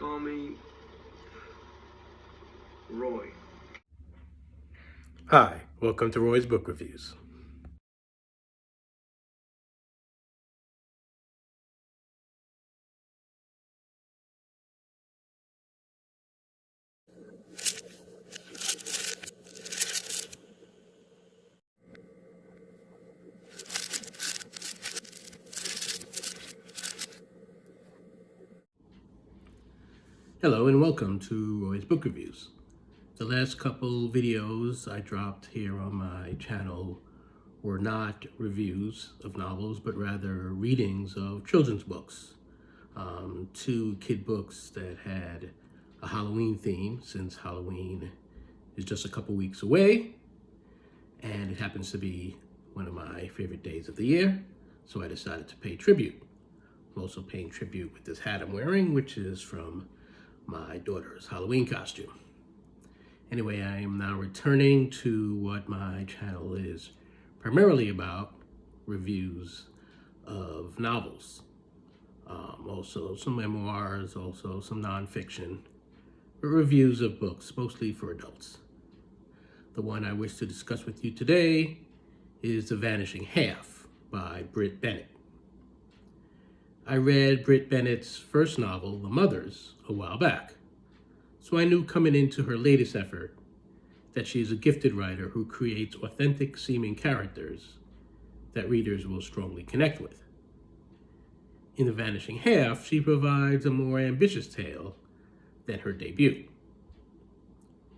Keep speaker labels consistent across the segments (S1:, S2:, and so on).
S1: Call me Roy.
S2: Hi, welcome to Roy's Book Reviews. Hello and welcome to Roy's Book Reviews. The last couple videos I dropped here on my channel were not reviews of novels, but rather readings of children's books. Two kid books that had a Halloween theme, since Halloween is just a couple weeks away, and it happens to be one of my favorite days of the year, so I decided to pay tribute. I'm also paying tribute with this hat I'm wearing, which is from my daughter's Halloween costume. Anyway, I am now returning to what my channel is primarily about, reviews of novels. Also some memoirs, also some nonfiction, but reviews of books, mostly for adults. The one I wish to discuss with you today is The Vanishing Half by Brit Bennet. I read Brit Bennet's first novel, The Mothers, a while back, so I knew coming into her latest effort that she is a gifted writer who creates authentic-seeming characters that readers will strongly connect with. In The Vanishing Half, she provides a more ambitious tale than her debut.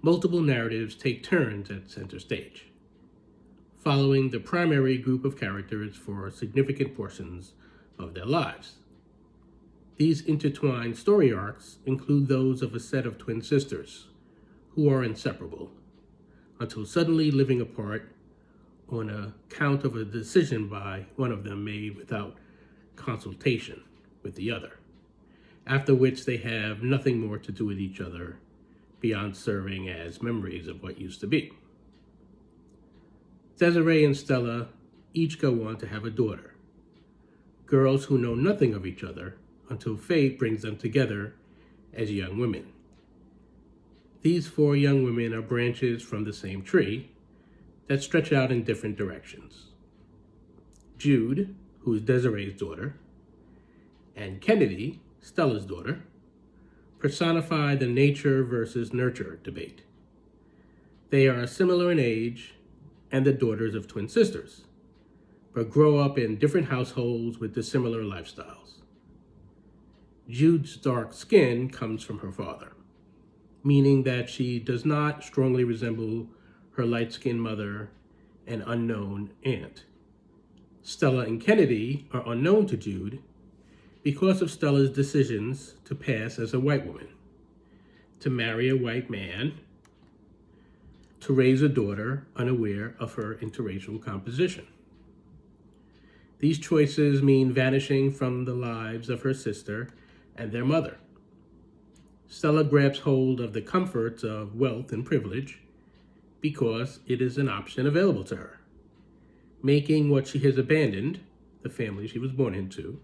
S2: Multiple narratives take turns at center stage, following the primary group of characters for significant portions of their lives. These intertwined story arcs include those of a set of twin sisters who are inseparable until suddenly living apart on account of a decision by one of them made without consultation with the other, after which they have nothing more to do with each other beyond serving as memories of what used to be. Desiree and Stella each go on to have a daughter, girls who know nothing of each other until fate brings them together as young women. These four young women are branches from the same tree that stretch out in different directions. Jude, who is Desiree's daughter, and Kennedy, Stella's daughter, personify the nature versus nurture debate. They are similar in age and the daughters of twin sisters, but grow up in different households with dissimilar lifestyles. Jude's dark skin comes from her father, meaning that she does not strongly resemble her light-skinned mother and unknown aunt. Stella and Kennedy are unknown to Jude because of Stella's decisions to pass as a white woman, to marry a white man, to raise a daughter unaware of her interracial composition. These choices mean vanishing from the lives of her sister and their mother. Stella grabs hold of the comforts of wealth and privilege because it is an option available to her, making what she has abandoned, the family she was born into,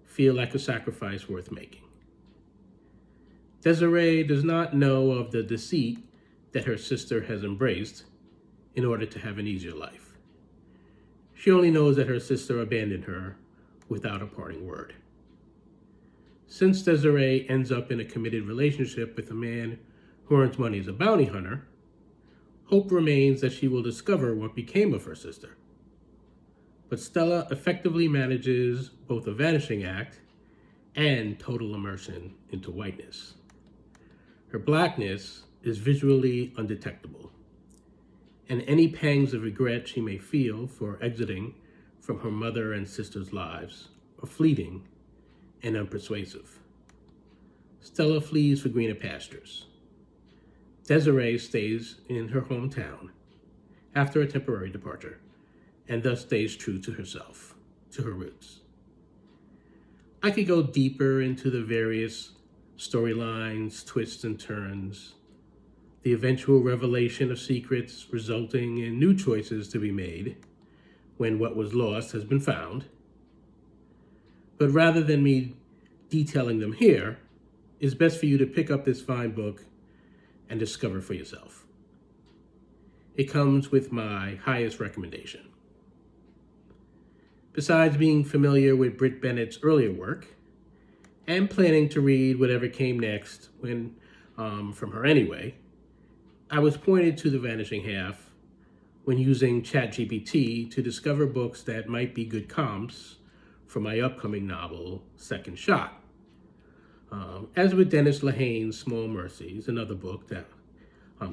S2: feel like a sacrifice worth making. Desiree does not know of the deceit that her sister has embraced in order to have an easier life. She only knows that her sister abandoned her without a parting word. Since Desiree ends up in a committed relationship with a man who earns money as a bounty hunter, hope remains that she will discover what became of her sister. But Stella effectively manages both a vanishing act and total immersion into whiteness. Her blackness is visually undetectable, and any pangs of regret she may feel for exiting from her mother and sister's lives are fleeting and unpersuasive. Stella flees for greener pastures. Desiree stays in her hometown after a temporary departure, and thus stays true to herself, to her roots. I could go deeper into the various storylines, twists and turns, the eventual revelation of secrets resulting in new choices to be made when what was lost has been found. But rather than me detailing them here, it's best for you to pick up this fine book and discover for yourself. It comes with my highest recommendation. Besides being familiar with Brit Bennet's earlier work, and planning to read whatever came next from her anyway, I was pointed to The Vanishing Half when using ChatGPT to discover books that might be good comps for my upcoming novel, Second Shot. As with Dennis Lehane's Small Mercies, another book that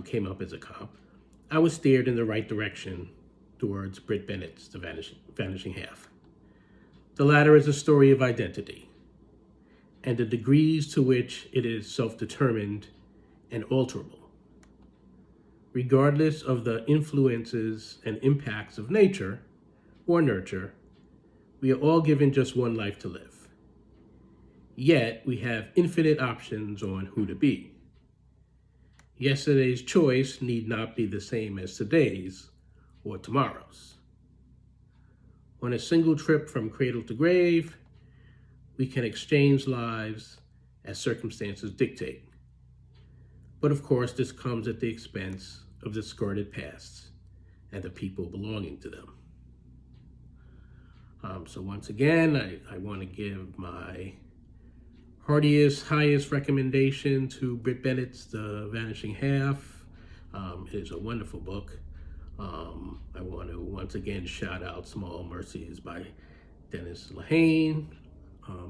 S2: came up as a comp, I was steered in the right direction towards Brit Bennet's The Vanishing Half. The latter is a story of identity and the degrees to which it is self-determined and alterable. Regardless of the influences and impacts of nature or nurture, we are all given just one life to live. Yet, we have infinite options on who to be. Yesterday's choice need not be the same as today's or tomorrow's. On a single trip from cradle to grave, we can exchange lives as circumstances dictate. But of course, this comes at the expense of discarded pasts and the people belonging to them. So once again, I want to give my heartiest, highest recommendation to Brit Bennett's The Vanishing Half. It is a wonderful book. I want to once again shout out Small Mercies by Dennis Lehane.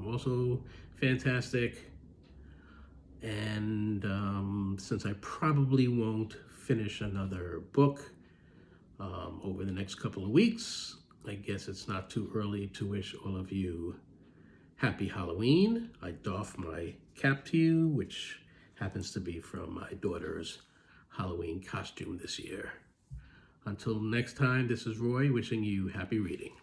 S2: Also fantastic. And since I probably won't finish another book over the next couple of weeks, I guess it's not too early to wish all of you happy Halloween. I doff my cap to you, which happens to be from my daughter's Halloween costume this year. Until next time, this is Roy wishing you happy reading.